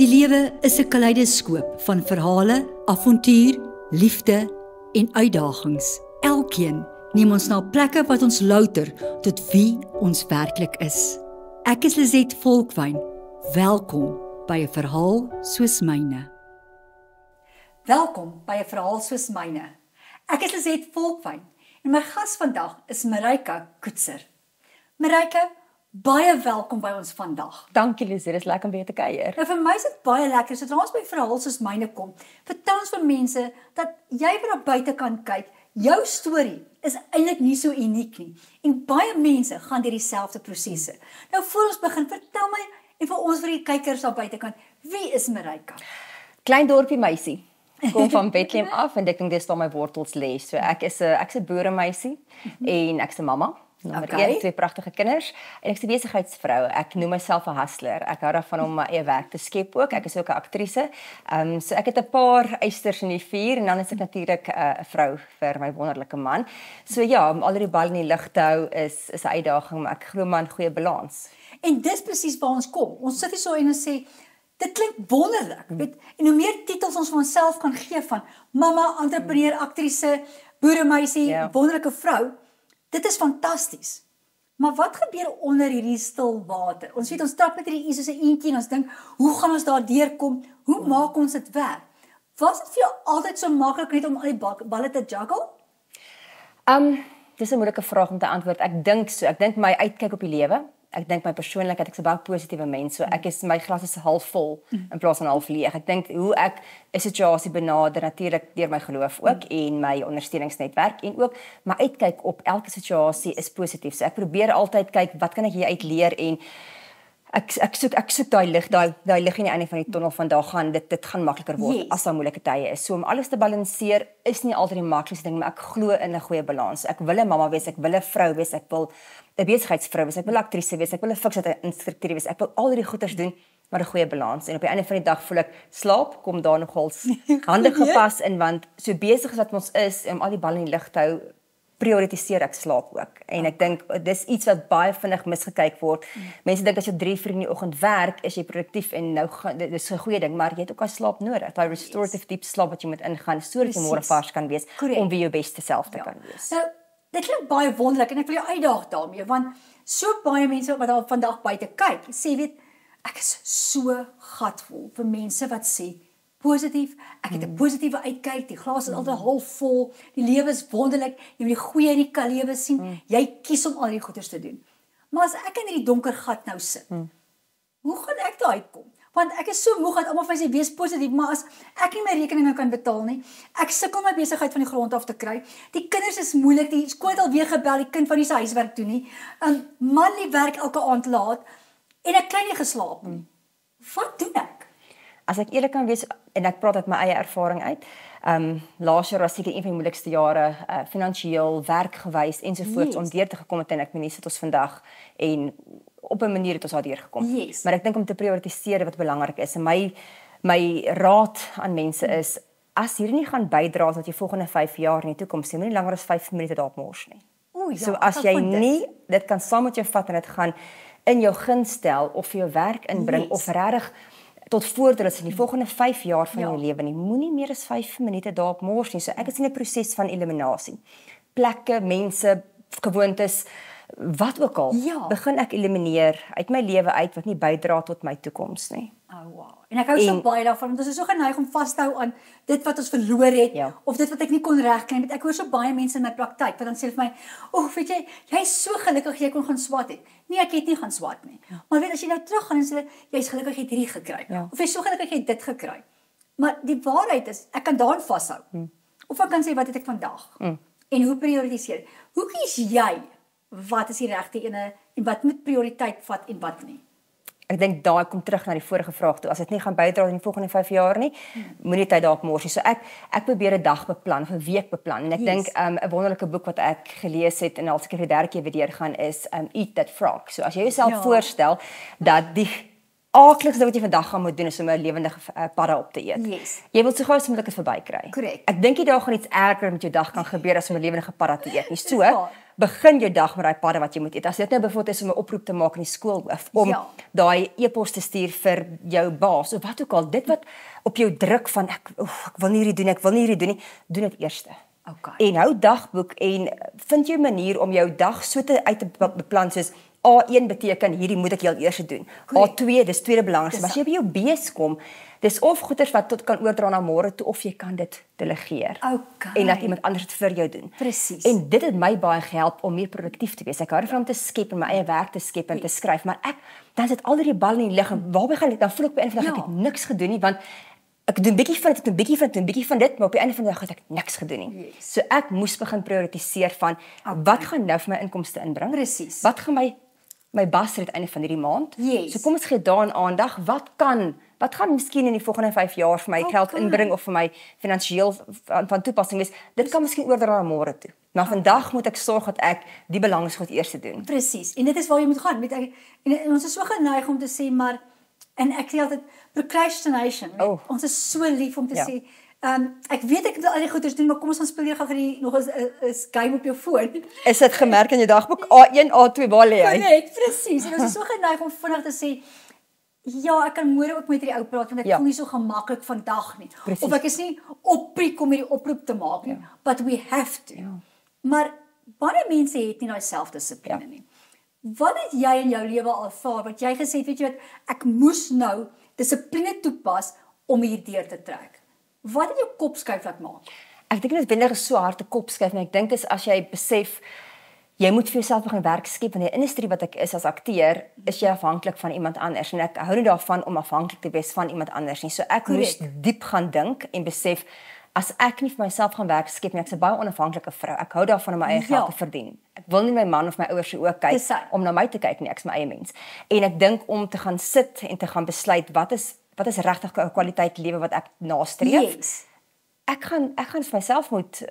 Die lewe is 'n kaleidoskoop van verhale, avontuur, liefde en uitdagings. Elkeen neem ons na plekke wat ons louter tot wie ons werklik is. Ek is Lizet Volkwyn. Welkom by 'n verhaal soos myne. Welkom by 'n verhaal soos myne. Ek is Lizet Volkwyn en my gas vandag is Maryke Koetser. Maryke, baie welkom by ons vandag. Dankie Lizet, dis lekker om weer te kuier. Nou vir my is dit baie lekker, sodra ons by verhaal soos myne kom, vertel ons vir mense dat jy wat daar buite kan kyk, jou storie is eintlik nie so uniek nie. En baie mense gaan deur dieselfde prosesse. Nou voor ons begin, vertel my en vir ons vir die kykers daar buitekant, wie is Maryke? Klein dorpie meisie. Kom van Bethlehem af en ek dink dis waar my wortels lê. So ek's 'n boeremeisie en ek's 'n mamma. Nommer 1, 2 pragtige kinders en ek's 'n besigheidsvrou. Ek noem myself 'n hustler. Ek hou daarvan om my eie werk te skep ook. Ek is ook 'n aktrise. So ek het 'n paar eisters in die vuur en dan is ek natuurlik 'n vrou vir my wonderlike man. So ja, om al die bal in die lug te hou is 'n uitdaging, maar ek glo maar in goeie balans. En dis presies waar ons kom. Ons sit hier so en ons sê dit klink wonderlik, weet? En hoe meer titels ons vir onsself kan gee van mamma, entrepreneur, aktrise, boeremeisie, wonderlike vrou, dit is fantasties. Maar wat gebeur onder hierdie stil water? Ons weet ons trap met hierdie soos 'n eentjie en ons dink, hoe gaan ons daar deurkom? Hoe maak ons dit werk? Was dit vir jou altyd so maklik net om al die balle te juggle? Dis 'n moeilike vraag om te antwoord. Ek dink so. Ek dink my uitkyk op die lewe. Ek dink my persoonlikheid, ek's 'n baie positiewe mens, so my glas is half vol in plaas van half leeg. Ek dink hoe ek 'n situasie benader natuurlik deur my geloof ook en my ondersteuningsnetwerk en ook my uitkyk op elke situasie is positief. So ek probeer altyd kyk wat kan ek hier uit leer en ek soek daai lig, daai lig aan die einde van die tonnel van daar gaan dit gaan makliker word as daar moeilike tye is. So om alles te balanseer is nie altyd die maklikste ding, maar ek glo in 'n goeie balans. Ek wil 'n mamma wees, ek wil 'n vrou wees, ek wil 'n besigheidsvrou wees, ek wil 'n aktrise wees, ek wil 'n fiksinstrukteur wees. Ek wil al hierdie goeders doen, maar 'n goeie balans. En op die einde van die dag voel ek slaap kom daar nogals handig gepas in, want so besig as wat ons is om al die bal in die lug te hou, prioritiseer ek slaap ook. En ek dink dis iets wat baie vinnig misgekyk word. Mense dink as jy 3 uur in die oggend werk, is jy produktief en nou dis 'n goeie ding, maar jy het ook al slaap nodig. Daai restorative deep slaap wat jy moet ingaan sodat jy môre vars kan wees om wie jou beste self te kan wees. Nou, dit klink baie wonderlik en ek wil jou uitdaag daarmee, want so baie mense wat daar vandag buite kyk, sê weet, ek is so gatvol vir mense wat sê positief, ek het 'n positiewe uitkyk, die glas is altyd half vol, die lewe is wonderlik, jy moet die goeie in die lewe sien, jy kies om al die goeders te doen. Maar as ek in hierdie donker gat nou sit, hoe gaan ek daar uitkom? Want ek is so moeg dat almal vir my sê wees positief, maar as ek nie my rekeninge kan betaal nie, ek sukkel my besigheid van die grond af te kry. Die kinders is moeilik, die skool het alweer gebel, die kind van die huiswerk doen nie. Man die werk elke aand laat en ek kry nie geslaap nie. Wat doen ek? As ek eerlik kan wees, en ek praat uit my eie ervaring uit, laas jaar was seker een van die moeilikste jare, finansiëel, werkgewys ensovoorts om deur te gekom het en ek meen sit ons vandag en op 'n manier het ons daar deur gekom. Maar ek dink om te prioritiseer wat belangrik is en my raad aan mense is, as hierdie nie gaan bydra dat jy volgende 5 jaar in die toekoms nie langer as 5 minute daar mors nie. So as jy nie dit kan saam met jou vat en dit gaan in jou guns stel of vir jou werk inbring of regtig tot voordeel is in die volgende 5 jaar van jou lewe nie, moenie meer as 5 minute daarop mors nie. So ek is in 'n proses van eliminasie. Plekke, mense, gewoontes, wat ook al, begin ek elimineer uit my lewe uit wat nie bydra tot my toekoms nie. Wow. En ek hou so baie daarvan, want ons is so geneig om vas te hou aan dit wat ons verloor het, of dit wat ek nie kon regkry nie. Ek hoor so baie mense in my praktyk, wat dan sê vir my, weet jy, jy is so gelukkig jy kon gaan swat het. Nee, ek het nie gaan swat nie. Maar weet, as jy nou terug gaan en sê, jy is gelukkig jy het hierdie gekry, of jy is so gelukkig jy het dit gekry. Maar die waarheid is, ek kan daarin vashou. Of ek kan sê, wat het ek vandag? En hoe prioritiseer? Hoe kies jy, wat is die regte ene, en wat moet prioriteit vat en wat nie? Ek dink daai kom terug na die vorige vraag toe. As dit nie gaan bydra in die volgende 5 jaar nie, moenie tyd daarop mors nie. So ek probeer 'n dag beplan, of 'n week beplan. En ek dink 'n wonderlike boek wat ek gelees het en al seker die derde keer weer deurgaan is Eat That Frog. So as jy jouself voorstel dat die aaklikste wat jy vandag gaan moet doen is om 'n lewendige padda op te eet. Yes. Jy wil so gou as moontlik dit verbykry. Korrek. Ek dink jy daar gaan iets erger met jou dag kan gebeur as om 'n lewendige padda te eet nie. So, waar. begin jou dag met daai padda wat jy moet eet. As dit nou byvoorbeeld is om 'n oproep te maak in die skool of om Ja. daai e-pos te stuur vir jou baas of wat ook al, dit wat op jou druk van ek wil nie hierdie doen, ek wil nie hierdie doen nie, doen dit eerste. Okay. En hou dagboek en vind jou manier om jou dag so te uit te beplan soos A1 beteken hierdie moet ek heel eers doen. Correct. A2 dis tweede belangrikste. Maar as jy by jou B's kom, dis of goeders wat tot kan oordra na môre toe of jy kan dit delegeer. Okay. En laat iemand anders dit vir jou doen. Presies. En dit het my baie gehelp om meer produktief te wees. Ek hou daarvan om te skep en my eie werk te skep en te skryf, maar dan sit al die bal in die lug en waarby gaan ek? Dan voel ek by 'n van die dag ek het niks gedoen nie want ek doen bietjie van dit, ek doen bietjie van dit, doen bietjie van dit, maar op die einde van die dag het ek niks gedoen nie. Yes. So ek moes begin prioritiseer van wat gaan nou vir my inkomste inbring? Presies. Wat gaan my bas aan die einde van hierdie maand? Yes. So kom ons gee daaraan aandag. Wat gaan miskien in die volgende 5 jaar vir my geld inbring of vir my finansiëel van toepassing wees? Dit kan miskien oordra na môre toe. Maar vandag moet ek sorg dat ek die belangrikste eers doen. Presies. En dit is waar jy moet gaan. En ons is so geneig om te sê maar en ek sê altyd procrastination. Ons is so lief om te sê ek weet ek wil al die goeders doen, maar kom ons gaan speel gou vir nog 'n game op jou foon. Is dit gemerk in jou dagboek A1, A2 waar lê hy? Korrek, presies. En ons is so geneig om vinnig te sê ja, ek kan môre ook met hierdie ou praat want ek voel nie so gemaklik vandag nie. Precies. Of ek is nie oppriek om hierdie oproep te maak nie, but we have to. Maar baie mense het nie daai selfdissipline nie. Wat het jy in jou lewe al ervaar wat jy gesê het, weet jy wat, ek moes nou dissipline toepas om hierdeur te trek? Wat het jou kop skuif laat maak? Ek dink dit is wendig so hard te kop skuif, maar ek dink dis as jy besef jy moet vir jouself begin werk skep in die industrie wat ek is as akteur, is jy afhanklik van iemand anders en ek hou nie daarvan om afhanklik te wees van iemand anders nie. So ek moes diep gaan dink en besef as ek nie vir myself gaan werk skep nie, ek's 'n baie onafhanklike vrou. Ek hou daarvan om my eie geld te verdien. Ek wil nie my man of my ouers se oë kyk om na my te kyk nie, ek's my eie mens. En ek dink om te gaan sit en te gaan besluit wat is regtig 'n kwaliteit lewe wat ek nastreef. Yes. Ek gaan vir myself moet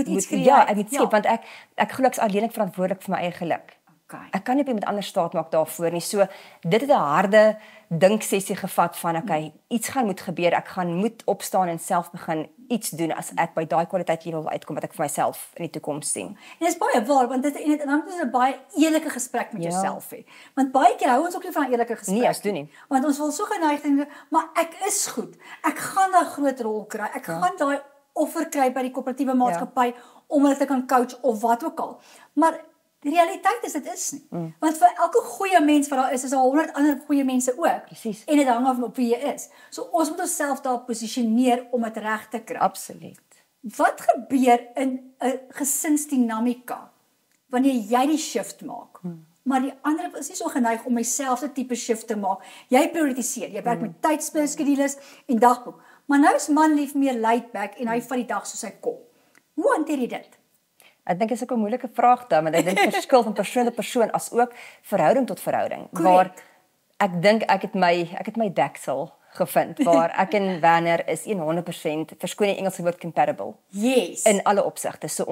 iets create, ja, ek moet skep want ek glo ek's alleenlik verantwoordelik vir my eie geluk. Okay. Ek kan nie op iemand anders staat maak daarvoor nie. So dit het 'n harde dinksessie gevat van okay, iets gaan moet gebeur. Ek gaan moet opstaan en self begin iets doen as ek by daai kwaliteit level wil uitkom wat ek vir myself in die toekoms sien. En dit is baie waar want dit dan is 'n baie eerlike gesprek met jouself hê. Want baie keer hou ons ook nie van 'n eerlike gesprek nie. As doen nie. Want ons wil so geneig dink, maar ek is goed. Ek gaan daai groot rol kry. Ek gaan daai offer kry by die koöperatiewe maatskappy om hulle te kan coach of wat ook al. Maar die realiteit is dit is nie. Want vir elke goeie mens wat daar is daar 100 ander goeie mense ook. Precies. En dit hang af op wie jy is. So ons moet onsself daar posisioneer om dit reg te kry. Absoluut. Wat gebeur in 'n gesinsdinamika wanneer jy die shift maak? Maar die ander is nie so geneig om dieselfde tipe shift te maak. Jy prioritiseer. Jy werk met tydskedules en dagboek. Maar nou is man lief meer laid back en hy vat die dag soos hy kom. Hoe hanteer jy dit? Ek dink dit is ook 'n moeilike vraag dan, want ek dink verskil van persoon tot persoon as ook verhouding tot verhouding. Waar ek dink ek het my deksel gevind waar ek en Werner is 100% verskoon die Engelse woord compatible. Yes. In alle opsigte. So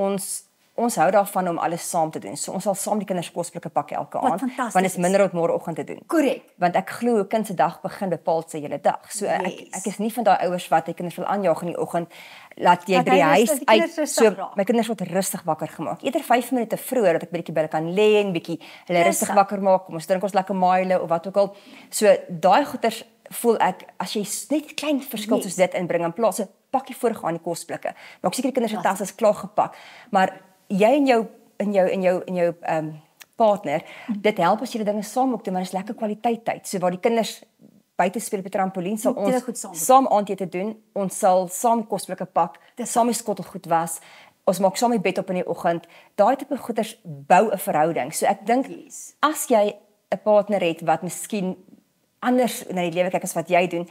ons hou daarvan om alles saam te doen. So ons sal saam die kinders kosblikke pak elke aand, want dit is minder om môreoggend te doen. Korrek. Want ek glo 'n kind se dag begin bepaal sy hele dag. So ek is nie van daai ouers wat die kinders wil aanjaag in die oggend, laat jy by die huis uit. So my kinders word rustig wakker gemaak. Eerder 5 minute vroeër dat ek bietjie by hulle kan lê en bietjie hulle rustig wakker maak. Kom ons drink ons lekker maile of wat ook al. So daai goeters voel ek as jy net klein verskil soos dit inbring in plaas 'n pakkie voorgaan die kosblikke. Maak seker die kinders se tas is klaar gepak. Maar jy en jou partner, dit help as julle dinge saam ook doen, maar dit is lekker kwaliteit tyd. So waar die kinders buite speel op die trampolien sal ons saam aandete doen. Ons sal saam kosblikke pak, saam die skottelgoed was. Ons maak saam die bed op in die oggend. Daai tipe goeders bou 'n verhouding. So ek dink as jy 'n partner het wat miskien anders na die lewe kyk as wat jy doen,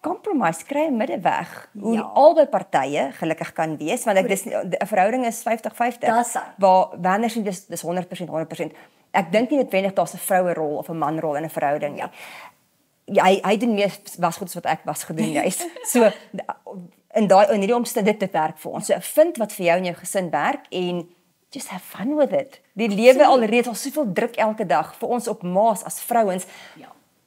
compromise, kry 'n middeweg hoe albei partye gelukkig kan wees, want ek dis 'n verhouding is 50-50. Waar Werner sê dis 100%. Ek dink nie noodwendig daar's 'n vroue rol of 'n man rol in 'n verhouding nie. Ja, hy doen meer wasgoed as wat ek was gedoen juist. So in hierdie omstandighede dit werk vir ons. So vind wat vir jou en jou gesin werk en just have fun with it. Die lewe alreeds al soveel druk elke dag vir ons op maas as vrouens.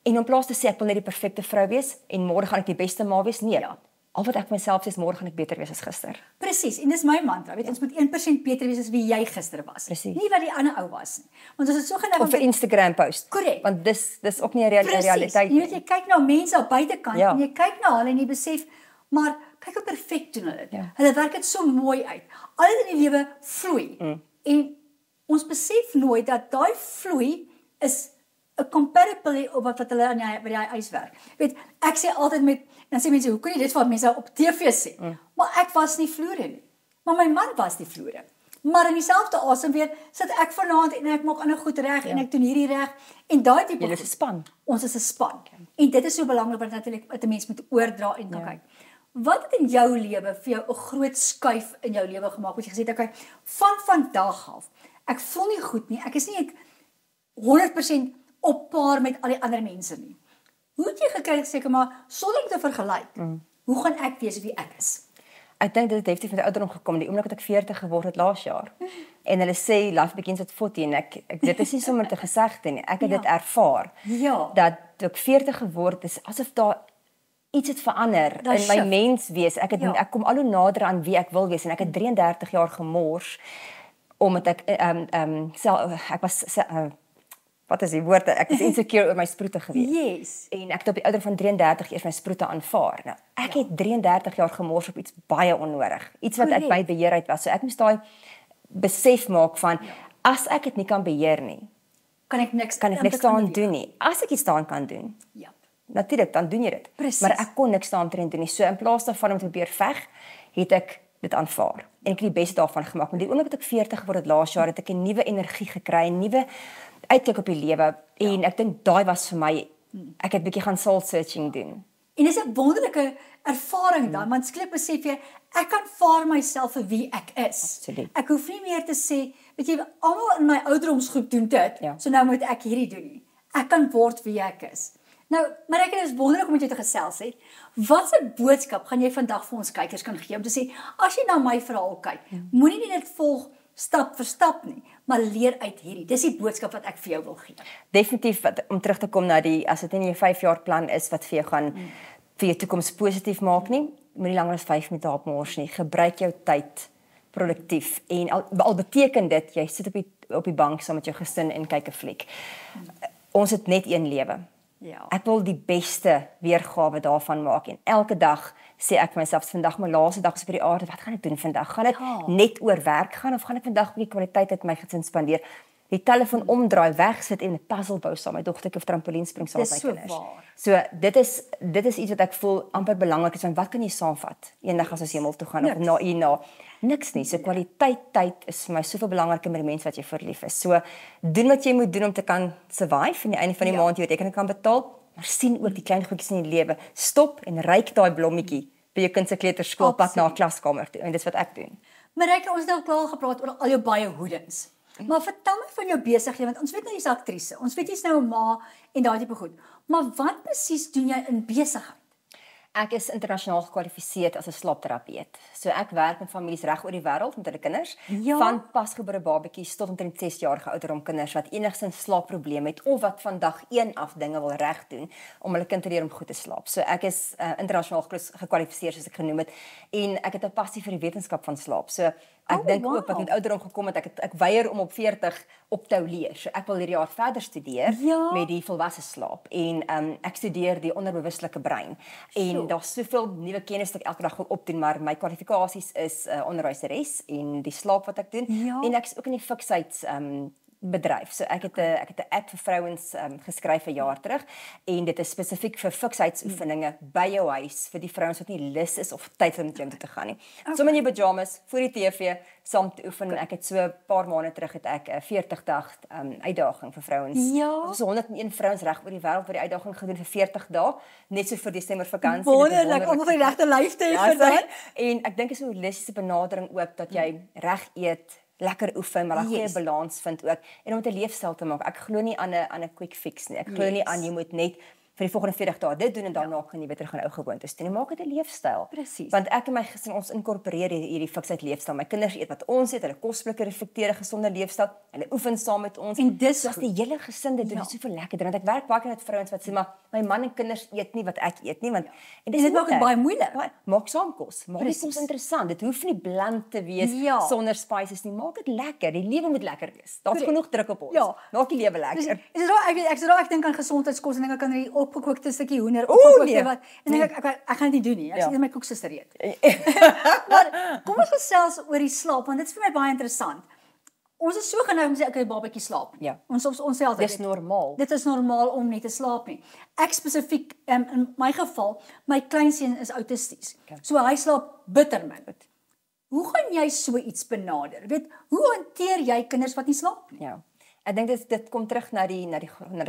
En in plaas te sê ek wil net die perfekte vrou wees en môre gaan ek die beste ma wees, nee. Ja. Al wat ek myself sê is môre gaan ek beter wees as gister. Presies, en dis my mantra, weet ons moet 1% beter wees as wie jy gister was. Presies. Nie wat die ander ou was nie. Want as dit so gaan Of 'n Instagram post. Korrek. Want dis ook nie 'n realiteit Jy weet jy kyk na mense op buitekant Ja. en jy kyk na hulle en jy besef, maar kyk hoe perfek doen hulle dit. Ja. Hulle werk dit so mooi uit. Alles in die lewe vloei. En ons besef nooit dat daai vloei is 'n comparable op wat hulle aan by die huis werk. Weet, ek sê altyd dan sê mense, hoe kan jy dit van mense op TV sê? Maar ek was nie vloere nie. Maar my man was die vloere. Maar in dieselfde asem weer sit ek vanaand en ek maak ander goed reg en ek doen hierdie reg en daai tipe Julle is 'n span. Ons is 'n span. En dit is so belangrik want natuurlik wat 'n mens moet oordra en kan kyk. Wat het in jou lewe vir jou 'n groot skuif in jou lewe gemaak? Wat jy gesê het, okay, van vandag af. Ek voel nie goed nie. Ek is nie 100% op paar met al die ander mense nie. Hoe het jy gekry seker maar sonder om te vergelyk? Hoe gaan ek wees wie ek is? Ek dink dit het definitief met die ouderdom gekom, die oomblik dat ek 40 geword het laas jaar. En hulle sê life begins at 40 en ek dit is nie sommer te gesegde nie. Ek het dit ervaar. Ja. Dat toe ek 40 geword is, asof daar iets het verander in my shift. menswees. Ek kom al hoe nader aan wie ek wil wees en ek het 33 jaar gemors omdat ek was wat is die woord? Ek is insecure oor my sproete gewees. Yes. En ek het op die ouderdom van 33 eers my sproete aanvaar. Nou, ek het 33 jaar gemors op iets baie onnodig. Iets wat uit my beheer uit was. So ek moes daai besef maak van as ek dit nie kan beheer nie, Kan ek niks daaraan doen nie. As ek iets daaraan kan doen, Ja. natuurlik, dan doen jy dit. Precies. Maar ek kon niks daaraan doen nie. So in plaas daarvan om te probeer veg, het ek dit aanvaar. En ek het die beste daarvan gemaak. Maar die oomblik dat ek 40 geword het laas jaar, het ek 'n nuwe energie gekry, 'n nuwe uitkyk op die lewe. En ek dink daai was vir my, ek het bietjie gaan soul searching doen. En dis 'n wonderlike ervaring dan, want skielik besef jy, ek kan vaar myself vir wie ek is. Absoluut. Ek hoef nie meer te sê, weet jy, almal in my ouderdomsgroep doen dit, Ja. so nou moet ek hierdie doen nie. Ek kan word wie ek is. Nou, maar ek is wonderlik om met jou te gesels het. Wat 'n boodskap gaan jy vandag vir ons kykers kan gee om te sê, as jy na my verhaal kyk, moenie net dit volg stap vir stap nie, maar leer uit hierdie. Dis die boodskap wat ek vir jou wil gee. Definitief om terug te kom na as dit in jou 5-jaar plan is wat vir jou gaan vir jou toekoms positief maak nie, moenie langer as 5 minute daarop mors nie. Gebruik jou tyd produktief en al beteken dit jy sit op die bank saam met jou gesin en kyk 'n fliek. Ons het net een lewe. Ja. Ek wil die beste weergawe daarvan maak en elke dag sê ek vir myself, vandag my laaste dag is op die aarde, wat gaan ek doen vandag? Gaan dit net oor werk gaan of gaan ek vandag 'n bietjie kwaliteit uit my gesin spandeer? Die telefoon omdraai, wegsit en 'n puzzle bou saam met my dogtertjie of trampolienspring saam met my kinders. Waar. So dit is iets wat ek voel amper belangrik is, want wat kan jy saamvat eendag as ons hemel toe gaan of na hierna? Niks nie. So kwaliteit tyd is vir my soveel belangriker met die mense wat jy vir lief is. So doen wat jy moet doen om te kan survive en die einde van die maand jou rekening kan betaal, maar sien ook die klein goedjies in die lewe. Stop en ryk daai blommetjie by jou kind se kleuterskoolpad na 'n klaskamer toe. En dis wat ek doen. Marika, ons het nou klaar gepraat oor al jou baie hoedings. Maar vertel my van jou besighede, want ons weet nou jy's 'n aktrise. Ons weet jy's nou 'n ma en daai tipe goed. Maar wat presies doen jy in besigheid? Ek is internasionaal gekwalifiseer as 'n slaapterapeut. So ek werk met families reg oor die wêreld met hulle kinders, van pasgebore babatjies tot omtrent 6-jarige ouderdom kinders wat enigstens slaapprobleme het of wat van dag 1 af dinge wil reg doen om hulle kind te leer om goed te slaap. So ek is internasionaal gekwalifiseer soos ek genoem het en ek het 'n passie vir die wetenskap van slaap. So ek dink ook wat met ouderdom gekom het, ek weier om op 40 op te hou leer. So ek wil hierdie jaar verder studeer met die volwasse slaap en ek studeer die onderbewuslike brein. En daar's soveel nuwe kennis wat ek elke dag wil opdoen, maar my kwalifikasies is onderwyseres en die slaap wat ek doen en ek is ook in die fiksheids bedryf. So ek het 'n app vir vrouens geskryf 'n jaar terug en dit is spesifiek vir fiksheidsoefeninge by jou huis vir die vrouens wat nie lus is of tyd het om gym toe te gaan nie. Som in jou pyjamas voor die TV saam te oefen. Ek het so 'n paar maande terug het ek 'n 40-dag uitdaging vir vrouens. Ja. So 101 vrouens reg oor die wêreld wat die uitdaging gedoen vir 40 dae, net so vir Desember vakansie. Wonderlik om vir die regte lyf te hê vir dit. En ek dink is 'n holistiese benadering ook dat jy reg eet, lekker oefen, maar 'n goeie balans vind ook en om 'n leefstyl te maak. Ek glo nie aan 'n quick fix nie. Ek glo nie aan jy moet net vir die volgende 40 dae dit doen en daarna kan jy weer terug aan ou gewoontes doen. Maak dit 'n leefstyl. Presies. Want ek en my gesin ons inkorporeer hierdie fiksheid leefstyl. My kinders eet wat ons eet, hulle kosblikke reflekteer 'n gesonde leefstyl. Hulle oefen saam met ons. En dis as die hele gesin dit doen, is soveel lekkerder. Want ek werk baie keer met vrouens wat sê maar my man en kinders eet nie wat ek eet nie, want en dit maak dit baie moeilik. Maak saam kos. Maak dit kos interessant. Dit hoef nie bland te wees sonder spices nie. Maak dit lekker. Die lewe moet lekker wees. Daar's genoeg druk op ons. Maak die lewe lekker. Ek dink aan gesondheidskos en ek kan die opgekookte stukkie hoender opgekookte wat en ek gaan dit nie doen nie. Ek sien my koeksuster eet. Maar kom ons gesels oor die slaap want dit is vir my baie interessant. Ons is so geneig om te sê okay, babatjie slaap. Ons sê altyd dis normaal. Dit is normaal om nie te slaap nie. Ek spesifiek in my geval, my kleinseun is autisties. So hy slaap bitter min. Hoe gaan jy so iets benader? Hoe hanteer jy kinders wat nie slaap nie? Ja. Ek dink dit kom terug na die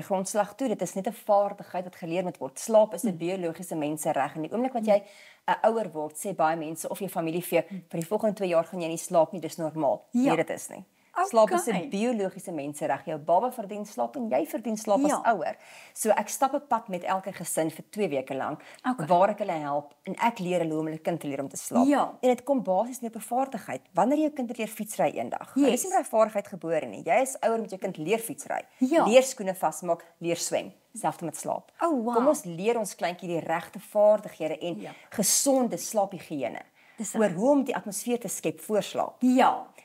grondslag toe. Dit is net 'n vaardigheid wat geleer moet word. Slaap is 'n biologiese mensereg en die oomblik wat jy 'n ouer word, sê baie mense of jou familie vir die volgende 2 jaar gaan jy nie slaap nie, dis normaal. Nee, dit is nie. Slaap is 'n biologiese mensereg. Jou baba verdien slaap en jy verdien slaap as ouer. So ek stap 'n pad met elke gesin vir 2 weke lank waar ek hulle help en ek leer hulle hoe om hulle kind te leer om te slaap. En dit kom basies net op 'n vaardigheid. Wanneer jy jou kind leer fietsry eendag, dis nie 'n vaardigheid gebore nie. Jy is ouer met jou kind leer fietsry, leer skoene vasmaak, leer swem. Selfs met slaap. Kom ons leer ons kleintjie die regte vaardighede en gesonde slaaphigiëne. Oor hoe om die atmosfeer te skep voor slaap.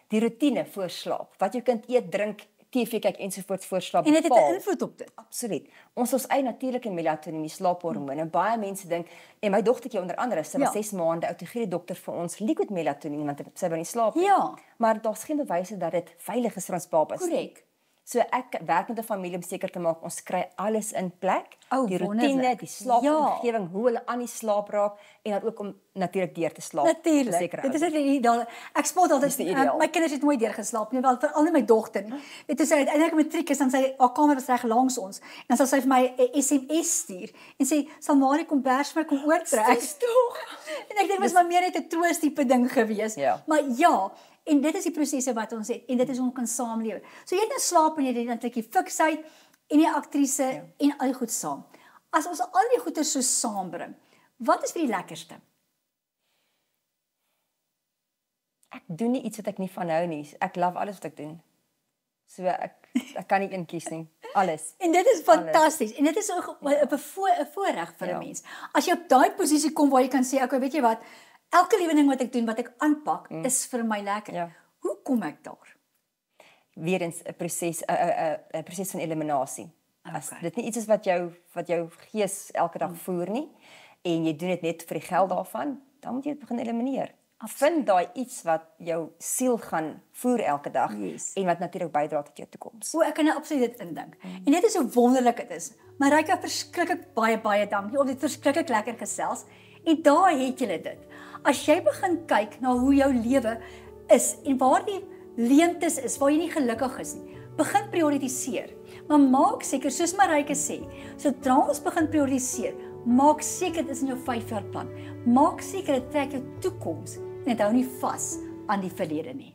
Die rotine voor slaap. Wat jou kind eet, drink, TV kyk ensovoorts voor slaap. En dit het 'n invloed op dit. Absoluut. Ons eie natuurlike melatonin, die slaaphormoon. En baie mense dink en my dogtertjie onder andere, sy was 6 maande oud, toe gee die dokter vir ons liquid melatonin want sy wou nie slaap nie. Maar daar's geen bewyse dat dit veilig is vir ons babas. Korrek. So ek werk met 'n familie om seker te maak ons kry alles in plek. Die rotine, die slaapomgewing, hoe hulle aan die slaap raak en dan ook om natuurlik deur te slaap. Natuurlik. Dit is net ideaal. Ek spot altyd my kinders het nooit deur geslaap nie, wel veral my dogter. Dit is uiteindelik matriek is dan sy haar kamer was reg langs ons en dan sal sy vir my 'n SMS stuur en sê sal Marie kom bers my kom oortrek. En ek dink dit was maar meer net 'n troos tipe ding gewees. Maar en dit is die prosesse wat ons het en dit is hoe ons kan saamlewe. So jy het nou slaap en jy het eintlik die fiksheid en die aktrise en al die goed saam. As ons al die goeie so saambring, wat is vir die lekkerste? Ek doen nie iets wat ek nie van hou nie. Ek love alles wat ek doen. So ek kan nie een kies nie. Alles. En dit is fantasties. En dit is 'n voorreg vir 'n mens. As jy op daai posisie kom waar jy kan sê, okay, weet jy wat? Elke liewe ding wat ek doen, wat ek aanpak, is vir my lekker. Hoe kom ek daar? Weerens 'n proses van eliminasie. As dit nie iets is wat jou gees elke dag voer nie en jy doen dit net vir die geld daarvan, dan moet jy dit begin elimineer. Vind daai iets wat jou siel gaan voer elke dag en wat natuurlik bydra tot jou toekoms. Ek kan absoluut dit indink. En dit is hoe wonderlik dit is. Maryke, verskriklik baie dankie op dit verskriklik lekker gesels. En daar het jy dit. As jy begin kyk na hoe jou lewe is en waar die leemtes is, waar jy nie gelukkig is nie, begin prioritiseer. Maar maak seker, soos Maryke sê, sodra ons begin prioritiseer, maak seker dit is in jou 5-jaar plan. Maak seker dit trek jou toekoms en dit hou nie vas aan die verlede nie.